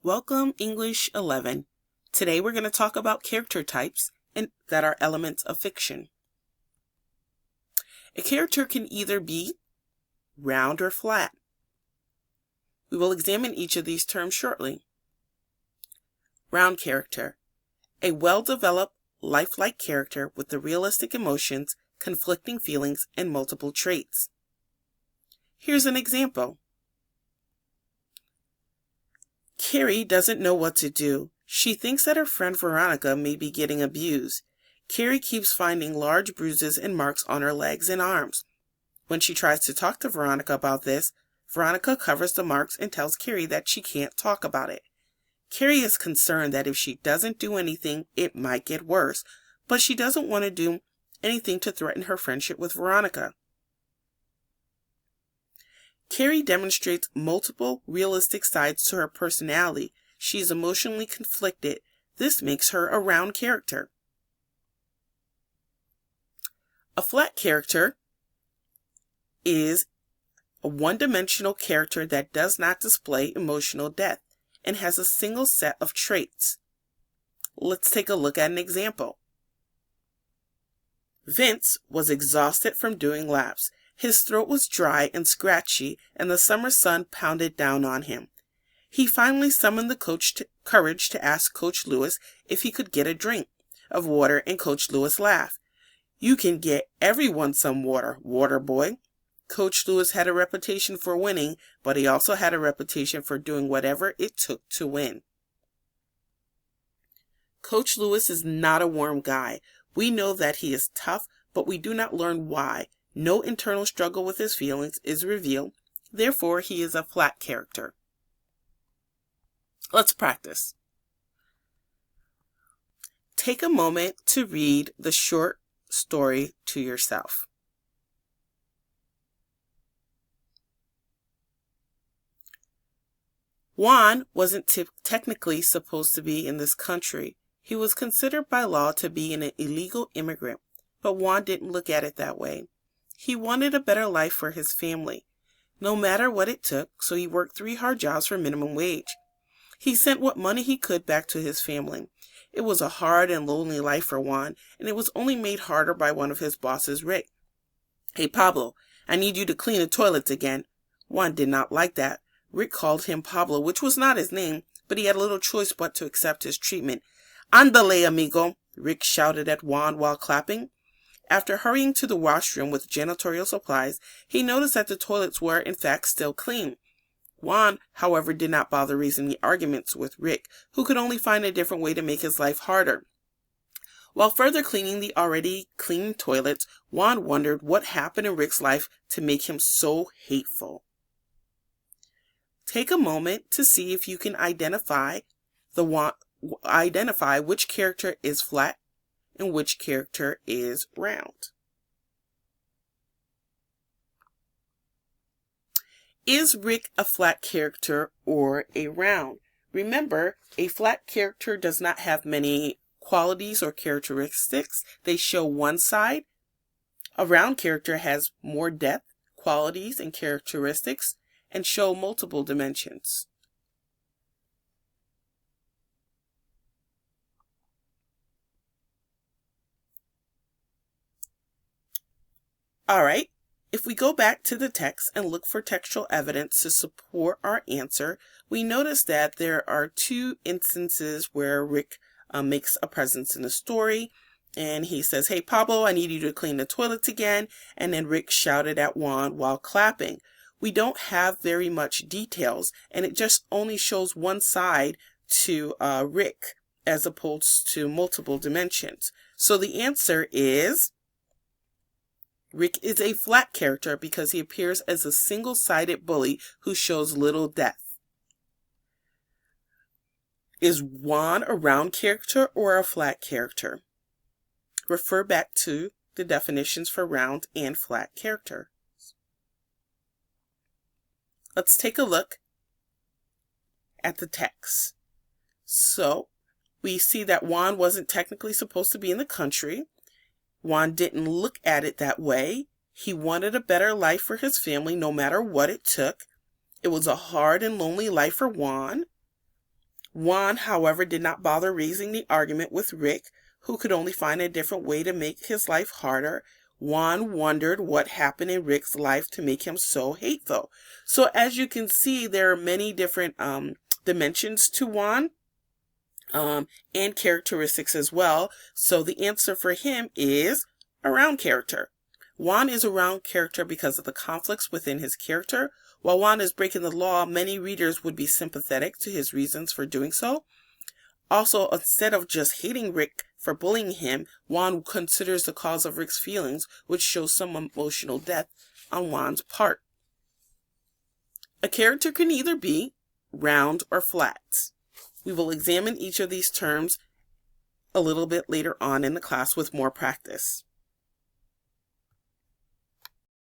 Welcome English 11. Today we're going to talk about character types that are elements of fiction. A character can either be round or flat. We will examine each of these terms shortly. Round character. A well-developed, lifelike character with the realistic emotions, conflicting feelings, and multiple traits. Here's an example. Carrie doesn't know what to do. She thinks that her friend Veronica may be getting abused. Carrie keeps finding large bruises and marks on her legs and arms. When she tries to talk to Veronica about this, Veronica covers the marks and tells Carrie that she can't talk about it. Carrie is concerned that if she doesn't do anything, it might get worse, but she doesn't want to do anything to threaten her friendship with Veronica. Carrie demonstrates multiple realistic sides to her personality. She is emotionally conflicted. This makes her a round character. A flat character is a one-dimensional character that does not display emotional depth and has a single set of traits. Let's take a look at an example. Vince was exhausted from doing laps. His throat was dry and scratchy, and the summer sun pounded down on him. He finally summoned the courage to ask Coach Lewis if he could get a drink of water, and Coach Lewis laughed. "You can get everyone some water, water boy." Coach Lewis had a reputation for winning, but he also had a reputation for doing whatever it took to win. Coach Lewis is not a warm guy. We know that he is tough, but we do not learn why. No internal struggle with his feelings is revealed. Therefore, he is a flat character. Let's practice. Take a moment to read the short story to yourself. Juan wasn't technically supposed to be in this country. He was considered by law to be an illegal immigrant, but Juan didn't look at it that way. He wanted a better life for his family, no matter what it took, so he worked 3 hard jobs for minimum wage. He sent what money he could back to his family. It was a hard and lonely life for Juan, and it was only made harder by one of his bosses, Rick. "Hey, Pablo, I need you to clean the toilets again." Juan did not like that. Rick called him Pablo, which was not his name, but he had little choice but to accept his treatment. "Ándale, amigo," Rick shouted at Juan while clapping. After hurrying to the washroom with janitorial supplies, he noticed that the toilets were, in fact, still clean. Juan, however, did not bother raising the arguments with Rick, who could only find a different way to make his life harder. While further cleaning the already clean toilets, Juan wondered what happened in Rick's life to make him so hateful. Take a moment to see if you can identify which character is flat and which character is round. Is Rick a flat character or a round? Remember, a flat character does not have many qualities or characteristics. They show one side. A round character has more depth, qualities, and characteristics, and show multiple dimensions. All right, if we go back to the text and look for textual evidence to support our answer, we notice that there are 2 instances where Rick makes a presence in the story, and he says, "Hey, Pablo, I need you to clean the toilets again," and then Rick shouted at Juan while clapping. We don't have very much details, and it just only shows one side to Rick as opposed to multiple dimensions. So the answer is Rick is a flat character because he appears as a single-sided bully who shows little depth. Is Juan a round character or a flat character? Refer back to the definitions for round and flat character. Let's take a look at the text. So, we see that Juan wasn't technically supposed to be in the country. Juan didn't look at it that way. He wanted a better life for his family no matter what it took. It was a hard and lonely life for Juan. Juan, however, did not bother raising the argument with Rick, who could only find a different way to make his life harder. Juan wondered what happened in Rick's life to make him so hateful. So as you can see, there are many different dimensions to Juan and characteristics as well. So the answer for him is a round character. Juan is a round character because of the conflicts within his character. While Juan is breaking the law, many readers would be sympathetic to his reasons for doing so. Also, instead of just hating Rick for bullying him, Juan considers the cause of Rick's feelings, which shows some emotional depth on Juan's part. A character can either be round or flat. We will examine each of these terms a little bit later on in the class with more practice.